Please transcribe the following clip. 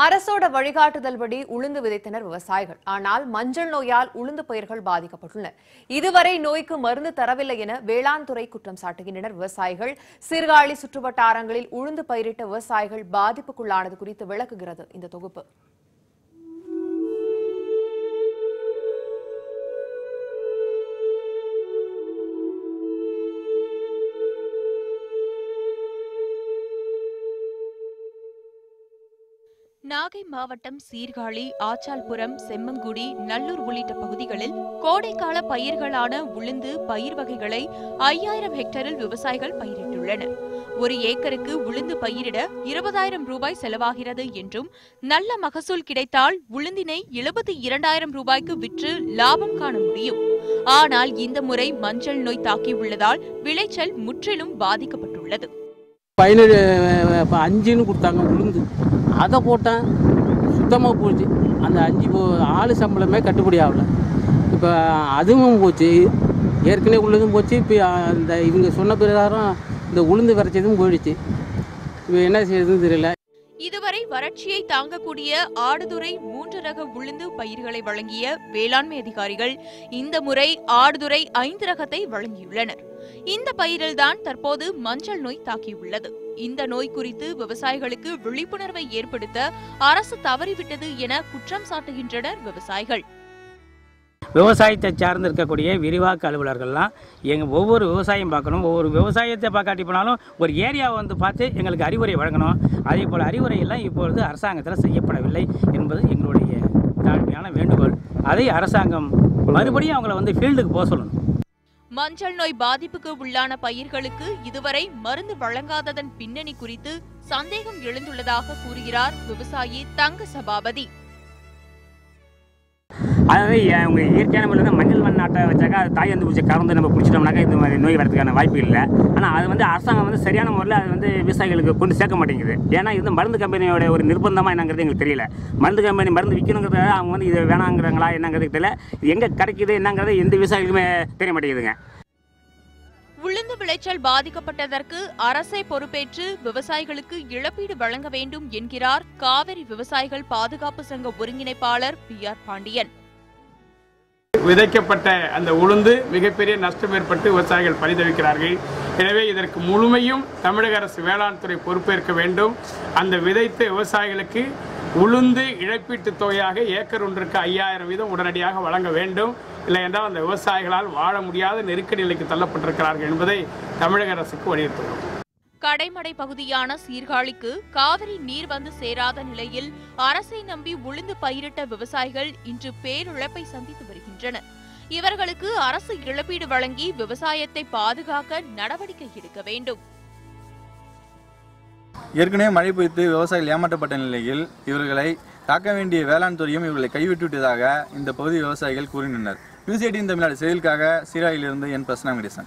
அரசோட வழிகாட்டுதல்படி உளுந்து விதைத்தனர் விவசாயிகள். ஆனால் மஞ்சள் நோயால் உளுந்து பயிர்கள் பாதிக்கப்பட்டுள்ளன. இதுவரை நோய்க்கு மருந்து தரவில்லை என வேளாண் துறை குற்றம் சாட்டுகின்றனர் விவசாயிகள். சீர்காழி சுற்றுவட்டாரங்களில் உளுந்து பயிரிட்ட விவசாயிகள் பாதிப்புக்குள்ளானது குறித்து விளக்குகிறது இந்த தொகுப்பு. நாகை மாவட்டம் சீர்காழி, ஆச்சால்புரம், செம்மங்குடி, நல்லூர் உள்ளிட்ட பகுதிகளில் கோடைக்கால பயிர்களான உளுந்து பயிர் வகைகளை 5000 ஹெக்டரில் விவசாயிகள் பயிரிட்டுள்ளனர். ஒரு ஏக்கருக்கு உளுந்து பயிரிட 20,000 ரூபாய் செலவாகிறது என்றும், நல்ல மகசூல் கிடைத்தால் உளுந்தினை 72,000 ரூபாய்க்கு விற்று லாபம் காண முடியும். ஆனால் இந்த முறை மஞ்சள் நோய் தாக்கியுள்ளதால் விளைச்சல் முற்றிலும் பாதிக்கப்பட்டுள்ளது. 5ன்னு கொடுத்தாங்க உளுந்து, அதை போட்டேன், சுத்தமாக போச்சு. அந்த 5 ஆளு சம்பளமே கட்டுப்படி ஆகலை. இப்போ அதுவும் போச்சு, ஏற்கனவே உள்ளதும் போச்சு. இப்போ அந்த இவங்க சொன்ன பிரகாரம் இந்த உளுந்து விரைச்சதும் போயிடுச்சு. இப்போ என்ன செய்யறதுன்னு தெரியல. இதுவரை வறட்சியை தாங்கக்கூடிய ஆடுதுறை 3 ரக உளுந்து பயிர்களை வழங்கிய வேளாண்மை அதிகாரிகள் இந்த முறை ஆடுதுறை 5 ரகத்தை வழங்கியுள்ளனர். இந்த பயிரில்தான் தற்போது மஞ்சள் நோய் தாக்கியுள்ளது. இந்த நோய் குறித்து விவசாயிகளுக்கு விழிப்புணர்வை ஏற்படுத்த அரசு தவறிவிட்டது என குற்றம் சாட்டுகின்றனர் விவசாயிகள். விவசாயத்தை சார்ந்து இருக்கக்கூடிய விரிவாக்க அலுவலர்கள்லாம் ஒவ்வொரு விவசாயம் பார்க்கணும். ஒவ்வொரு விவசாயத்தை பார்க்காட்டி போனாலும் ஒரு ஏரியாவை வந்து பார்த்து எங்களுக்கு அறிவுரை வழங்கணும். அதே போல் அறிவுரையெல்லாம் இப்பொழுது அரசாங்கத்தில் செய்யப்படவில்லை என்பது எங்களுடைய தாழ்மையான வேண்டுகோள். அதை அரசாங்கம் மறுபடியும் அவங்கள வந்து ஃபீல்டுக்கு போக சொல்லணும். மஞ்சள் நோய் பாதிப்புக்கு உள்ளான பயிர்களுக்கு இதுவரை மருந்து வழங்காததன் பின்னணி குறித்து சந்தேகம் எழுந்துள்ளதாக கூறுகிறார் விவசாயி தங்க சபாபதி. அதாவது அவங்க இயற்கையான முறையில் தான் மஞ்சள் மண்ணாட்டை வச்சாக்கா அது தாய் வந்து பூச்சி கலந்து நம்ம குடிச்சிட்டோம்னாக்கா இந்த மாதிரி நோய் வரதுக்கான வாய்ப்பு இல்லை. ஆனால் அது வந்து அரசாங்கம் வந்து சரியான முறையில் அது வந்து விவசாயிகளுக்கு கொண்டு சேர்க்க மாட்டேங்குது. ஏன்னா இது மருந்து கம்பெனியோட ஒரு நிர்பந்தமாக என்னங்கிறது எங்களுக்கு தெரியல. மருந்து கம்பெனி மருந்து விற்கணுங்கிறத அவங்க வந்து இது வேணாங்கிறாங்களா என்னங்கிறது தெரியல. இது எங்கே கிடைக்குது என்னங்கிறது எந்த விவசாயிகளுக்குமே தெரிய மாட்டேங்குதுங்க. உளுந்து விளைச்சல் பாதிக்கப்பட்டதற்கு அரசே பொறுப்பேற்று விவசாயிகளுக்கு இழப்பீடு வழங்க வேண்டும் என்கிறார் காவிரி விவசாயிகள் பாதுகாப்பு சங்க ஒருங்கிணைப்பாளர் PR பாண்டியன். விதைக்கப்பட்ட அந்த உளுந்து மிகப்பெரிய நஷ்டம் ஏற்பட்டு விவசாயிகள் பரிதவிக்கிறார்கள். எனவே இதற்கு முழுமையும் தமிழக அரசு வேளாண் துறை பொறுப்பேற்க வேண்டும். அந்த விதைத்த விவசாயிகளுக்கு உளுந்து இழப்பீட்டுத் தொகையாக ஏக்கர் ஒன்றுக்கு 5000 வீதம் உடனடியாக வழங்க வேண்டும். இல்லை என்றால் அந்த விவசாயிகளால் வாழ முடியாத நெருக்கடி நிலைக்கு தள்ளப்பட்டிருக்கிறார்கள் என்பதை தமிழக அரசுக்கு வலியுறுத்துகிறோம். கடைமடை பகுதியான சீர்காழிக்கு காவிரி நீர் வந்து சேராத நிலையில் அரசை நம்பி உளுந்து பயிரிட்ட விவசாயிகள் இன்று பேரிழப்பை சந்தித்து வருகின்றனர். இவர்களுக்கு அரசு இழப்பீடு வழங்கி விவசாயத்தை பாதுகாக்க நடவடிக்கை எடுக்க வேண்டும். ஏற்கனவே மழை பெய்து விவசாயிகள் ஏமாற்றப்பட்ட நிலையில் இவர்களை காக்க வேண்டிய வேளாண் துறையும் இவர்களை கைவிட்டுவிட்டதாக இந்த பகுதி விவசாயிகள் கூறினர். நியூஸ் 18 தமிழ்நாடு செய்திகளுக்காக சீர்காழியிலிருந்து என் பிரசன்னா.